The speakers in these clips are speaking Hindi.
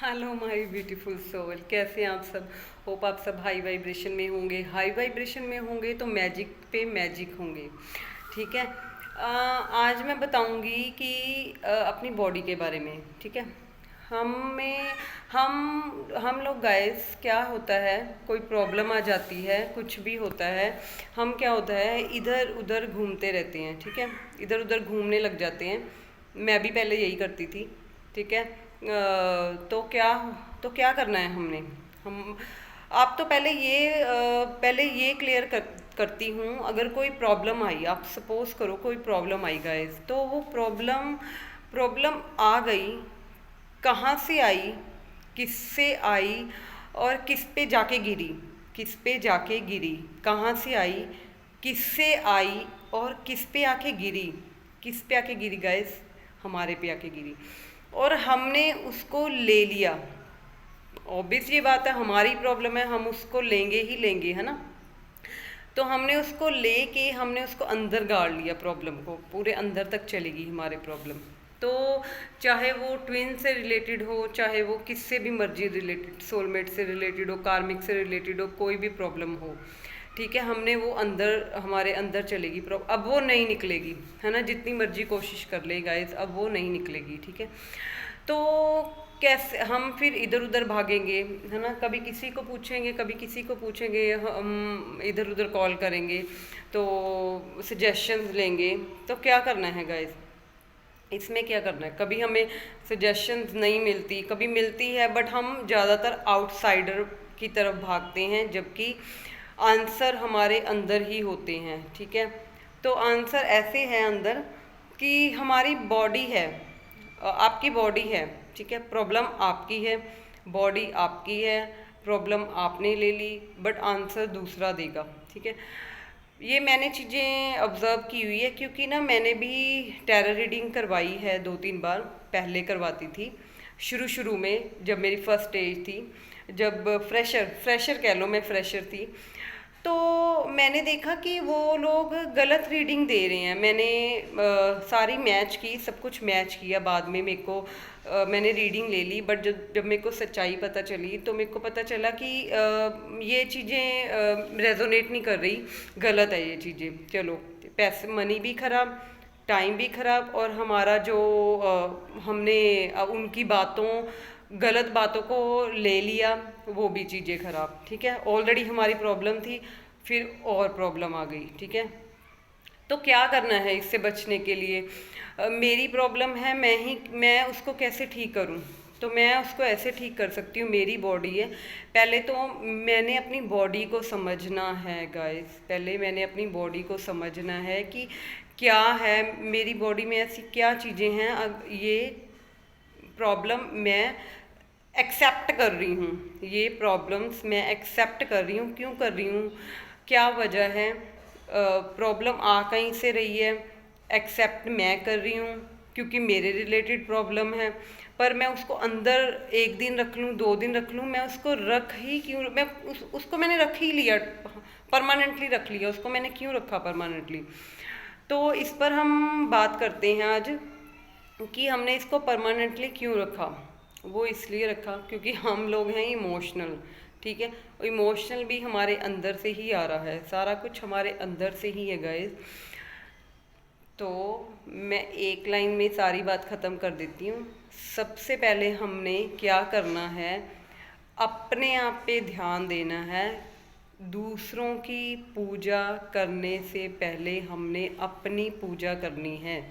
हेलो माय ब्यूटीफुल सोल, कैसे हैं आप सब। होप आप सब हाई वाइब्रेशन में होंगे। हाई वाइब्रेशन में होंगे तो मैजिक पे मैजिक होंगे। ठीक है। आज मैं बताऊंगी कि अपनी बॉडी के बारे में। ठीक है। हमें हम लोग गाइस, क्या होता है, कोई प्रॉब्लम आ जाती है, कुछ भी होता है, हम क्या होता है इधर उधर घूमते रहते हैं। ठीक है। इधर उधर घूमने लग जाते हैं। मैं भी पहले यही करती थी। ठीक है। तो क्या करना है हमने। हम आप तो पहले ये क्लियर करती हूँ। अगर कोई प्रॉब्लम आई, आप सपोज करो कोई प्रॉब्लम आई गाइस, तो वो प्रॉब्लम प्रॉब्लम आ गई, कहाँ से आई, किससे आई, और किस पे जाके गिरी। किस पे जाके गिरी, कहाँ से आई, किससे आई, और किस पे आके गिरी। किस पे आके गिरी गाइस, हमारे पे आके गिरी, और हमने उसको ले लिया। ऑब्वियस ये बात है, हमारी प्रॉब्लम है, हम उसको लेंगे ही लेंगे, है ना। तो हमने उसको लेके हमने उसको अंदर गाड़ लिया, प्रॉब्लम को पूरे अंदर तक चलेगी हमारे प्रॉब्लम। तो चाहे वो ट्विन से रिलेटेड हो, चाहे वो किससे भी मर्जी रिलेटेड, सोलमेट से रिलेटेड हो, कार्मिक से रिलेटेड हो, कोई भी प्रॉब्लम हो, ठीक है, हमने वो अंदर, हमारे अंदर चलेगी प्रॉब्लम। अब वो नहीं निकलेगी, है ना, जितनी मर्जी कोशिश कर ले गाइस, अब वो नहीं निकलेगी। ठीक है। तो कैसे हम फिर इधर उधर भागेंगे, है ना, कभी किसी को पूछेंगे, कभी किसी को पूछेंगे, हम इधर उधर कॉल करेंगे, तो सजेशंस लेंगे। तो क्या करना है गाइस, इसमें क्या करना है, कभी हमें सजेशंस नहीं मिलती, कभी मिलती है, बट हम ज़्यादातर आउटसाइडर की तरफ भागते हैं, जबकि आंसर हमारे अंदर ही होते हैं। ठीक है। तो आंसर ऐसे हैं अंदर कि हमारी बॉडी है, आपकी बॉडी है। ठीक है। प्रॉब्लम आपकी है, बॉडी आपकी है, प्रॉब्लम आपने ले ली, बट आंसर दूसरा देगा। ठीक है। ये मैंने चीज़ें ऑब्ज़र्व की हुई है, क्योंकि ना मैंने भी टैरो रीडिंग करवाई है 2-3 बार। पहले करवाती थी शुरू शुरू में, जब मेरी फर्स्ट स्टेज थी, जब फ्रेशर फ्रेशर कह लो, मैं फ्रेशर थी। तो मैंने देखा कि वो लोग गलत रीडिंग दे रहे हैं। मैंने सारी मैच की, सब कुछ मैच किया, बाद में मेरे को मैंने रीडिंग ले ली, बट जब जब मेरे को सच्चाई पता चली, तो मेरे को पता चला कि ये चीज़ें रेजोनेट नहीं कर रही, गलत है ये चीज़ें। चलो, पैसे, मनी भी ख़राब, टाइम भी ख़राब, और हमारा जो हमने उनकी बातों, गलत बातों को ले लिया, वो भी चीज़ें ख़राब। ठीक है। ऑलरेडी हमारी प्रॉब्लम थी, फिर और प्रॉब्लम आ गई। ठीक है। तो क्या करना है इससे बचने के लिए। मेरी प्रॉब्लम है, मैं उसको कैसे ठीक करूं। तो मैं उसको ऐसे ठीक कर सकती हूँ, मेरी बॉडी है। पहले तो मैंने अपनी बॉडी को समझना है गाइस, पहले मैंने अपनी बॉडी को समझना है कि क्या है मेरी बॉडी में, ऐसी क्या चीज़ें हैं। अब ये प्रॉब्लम मैं एक्सेप्ट कर रही हूँ, ये प्रॉब्लम्स मैं एक्सेप्ट कर रही हूँ, क्यों कर रही हूँ, क्या वजह है, प्रॉब्लम आ कहीं से रही है, एक्सेप्ट मैं कर रही हूँ क्योंकि मेरे रिलेटेड प्रॉब्लम है। पर मैं उसको अंदर 1 दिन रख लूँ, 2 दिन रख लूँ, मैं उसको रख ही क्यों, मैं उसको मैंने रख ही लिया, परमानेंटली रख लिया उसको, मैंने क्यों रखा परमानेंटली। तो इस पर हम बात करते हैं आज कि हमने इसको परमानेंटली क्यों रखा। वो इसलिए रखा क्योंकि हम लोग हैं इमोशनल। ठीक है। इमोशनल भी हमारे अंदर से ही आ रहा है, सारा कुछ हमारे अंदर से ही है गाइस। तो मैं एक लाइन में सारी बात ख़त्म कर देती हूँ। सबसे पहले हमने क्या करना है, अपने आप पे ध्यान देना है। दूसरों की पूजा करने से पहले हमने अपनी पूजा करनी है।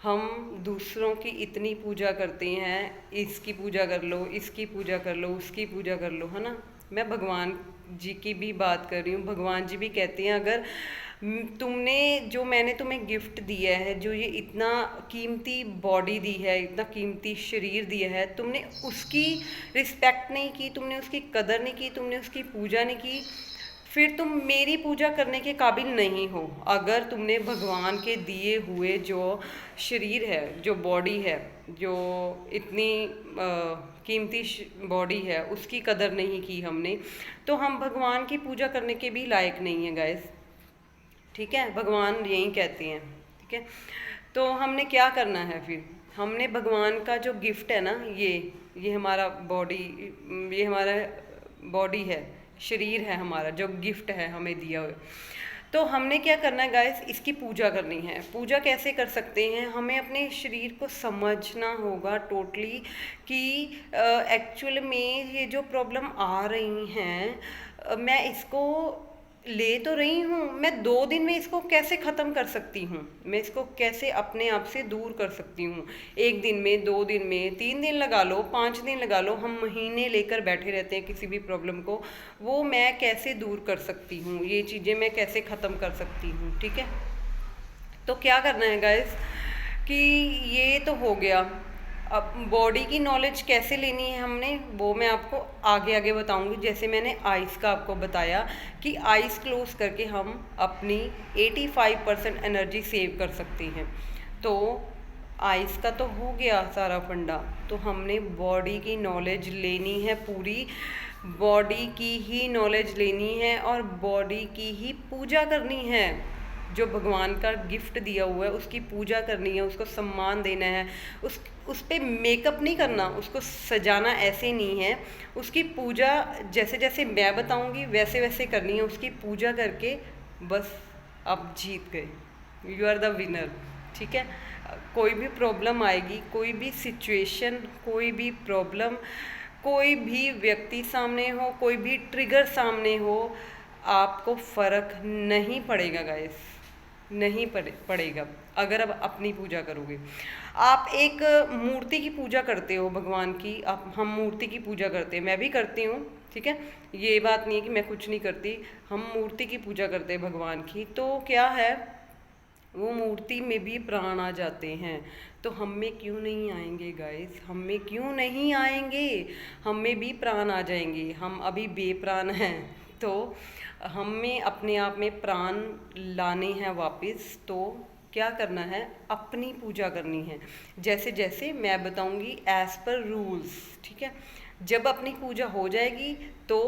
हम दूसरों की इतनी पूजा करते हैं, इसकी पूजा कर लो, इसकी पूजा कर लो, उसकी पूजा कर लो, है ना। मैं भगवान जी की भी बात कर रही हूँ। भगवान जी भी कहते हैं, अगर तुमने, जो मैंने तुम्हें गिफ्ट दिया है, जो ये इतना कीमती बॉडी दी है, इतना कीमती शरीर दिया है, तुमने उसकी रिस्पेक्ट नहीं की, तुमने उसकी कदर नहीं की, तुमने उसकी पूजा नहीं की, फिर तुम मेरी पूजा करने के काबिल नहीं हो। अगर तुमने भगवान के दिए हुए जो शरीर है, जो बॉडी है, जो इतनी कीमती बॉडी है, उसकी कदर नहीं की हमने, तो हम भगवान की पूजा करने के भी लायक नहीं है गाइस। ठीक है। भगवान यही कहते हैं। ठीक है। तो हमने क्या करना है फिर, हमने भगवान का जो गिफ्ट है ना, ये हमारा बॉडी, ये हमारा बॉडी है, शरीर है हमारा, जो गिफ्ट है हमें दिया हुआ। तो हमने क्या करना है गाइस, इसकी पूजा करनी है। पूजा कैसे कर सकते हैं, हमें अपने शरीर को समझना होगा टोटली कि एक्चुअल में ये जो प्रॉब्लम आ रही हैं, मैं इसको ले तो रही हूँ, मैं 2 दिन में इसको कैसे ख़त्म कर सकती हूँ, मैं इसको कैसे अपने आप से दूर कर सकती हूँ। 1 दिन में, 2 दिन में, 3 दिन लगा लो, 5 दिन लगा लो, हम महीने लेकर बैठे रहते हैं किसी भी प्रॉब्लम को। वो मैं कैसे दूर कर सकती हूँ, ये चीज़ें मैं कैसे ख़त्म कर सकती हूँ, ठीक है। तो क्या करना है गाइस कि ये तो हो गया। अब बॉडी की नॉलेज कैसे लेनी है हमने, वो मैं आपको आगे आगे बताऊंगी। जैसे मैंने आइज़ का आपको बताया कि आइज़ क्लोज करके हम अपनी 85% एनर्जी सेव कर सकते हैं। तो आइज़ का तो हो गया सारा फंडा। तो हमने बॉडी की नॉलेज लेनी है, पूरी बॉडी की ही नॉलेज लेनी है और बॉडी की ही पूजा करनी है। जो भगवान का गिफ्ट दिया हुआ है उसकी पूजा करनी है, उसको सम्मान देना है, उस पे मेकअप नहीं करना, उसको सजाना ऐसे नहीं है। उसकी पूजा जैसे जैसे मैं बताऊंगी वैसे वैसे करनी है। उसकी पूजा करके बस आप जीत गए, यू आर द विनर, ठीक है। कोई भी प्रॉब्लम आएगी, कोई भी सिचुएशन, कोई भी प्रॉब्लम, कोई भी व्यक्ति सामने हो, कोई भी ट्रिगर सामने हो, आपको फ़र्क नहीं पड़ेगा गाइस, नहीं पड़ेगा अगर आप अपनी पूजा करोगे। आप एक मूर्ति की पूजा करते हो भगवान की, आप हम मूर्ति की पूजा करते हैं, मैं भी करती हूँ, ठीक है। ये बात नहीं है कि मैं कुछ नहीं करती, हम मूर्ति की पूजा करते हैं भगवान की। तो क्या है, वो मूर्ति में भी प्राण आ जाते हैं, तो हम में क्यों नहीं आएंगे गाइस, हम में क्यों नहीं आएंगे, हम में भी प्राण आ जाएंगे। हम अभी बेप्राण हैं, तो हमें अपने आप में प्राण लाने हैं वापस। तो क्या करना है, अपनी पूजा करनी है, जैसे जैसे मैं बताऊंगी एज पर रूल्स, ठीक है। जब अपनी पूजा हो जाएगी तो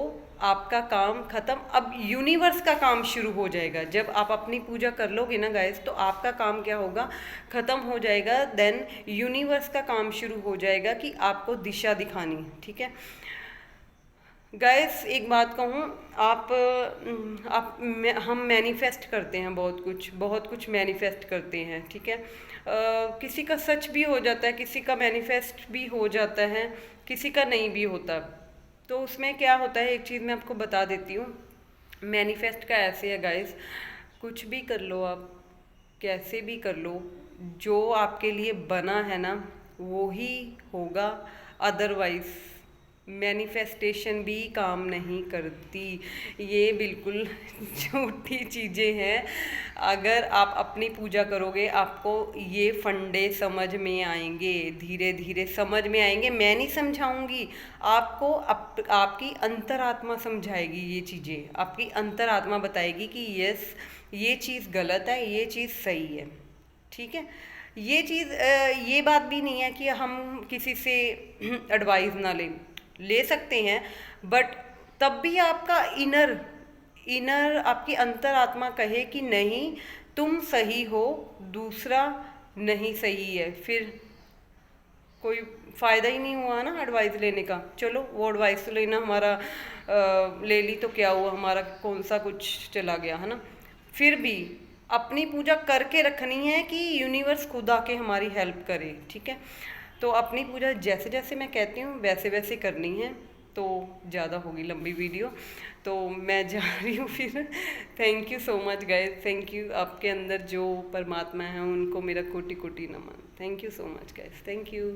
आपका काम ख़त्म। अब यूनिवर्स का काम शुरू हो जाएगा। जब आप अपनी पूजा कर लोगे ना गाइस, तो आपका काम क्या होगा, ख़त्म हो जाएगा। देन यूनिवर्स का काम शुरू हो जाएगा कि आपको दिशा दिखानी, ठीक है। गाइस एक बात कहूँ, हम मैनिफेस्ट करते हैं बहुत कुछ मैनिफेस्ट करते हैं, ठीक है। किसी का सच भी हो जाता है, किसी का मैनिफेस्ट भी हो जाता है, किसी का नहीं भी होता। तो उसमें क्या होता है, एक चीज़ मैं आपको बता देती हूँ। मैनिफेस्ट का ऐसे है गाइस, कुछ भी कर लो आप, कैसे भी कर लो, जो आपके लिए बना है ना वो ही होगा। अदरवाइज मैनिफेस्टेशन भी काम नहीं करती, ये बिल्कुल झूठी चीज़ें हैं। अगर आप अपनी पूजा करोगे आपको ये फंडे समझ में आएंगे, धीरे धीरे समझ में आएंगे। मैं नहीं समझाऊंगी आपको, आपकी अंतरात्मा समझाएगी ये चीज़ें। आपकी अंतरात्मा बताएगी कि यस ये चीज़ गलत है, ये चीज़ सही है, ठीक है। ये चीज़ ये बात भी नहीं है कि हम किसी से एडवाइस ना ले सकते हैं, बट तब भी आपका इनर आपकी अंतरात्मा कहे कि नहीं तुम सही हो, दूसरा नहीं सही है, फिर कोई फ़ायदा ही नहीं हुआ ना एडवाइस लेने का। चलो वो एडवाइस तो लेना हमारा ले ली तो क्या हुआ, हमारा कौन सा कुछ चला गया, है ना। फिर भी अपनी पूजा करके रखनी है कि यूनिवर्स खुद आके हमारी हेल्प करे, ठीक है। तो अपनी पूजा जैसे जैसे मैं कहती हूँ वैसे वैसे करनी है। तो ज़्यादा होगी लंबी वीडियो, तो मैं जा रही हूँ फिर। Thank you so much guys, thank you. आपके अंदर जो परमात्मा है उनको मेरा कोटि कोटि नमन। Thank you so much guys, thank you.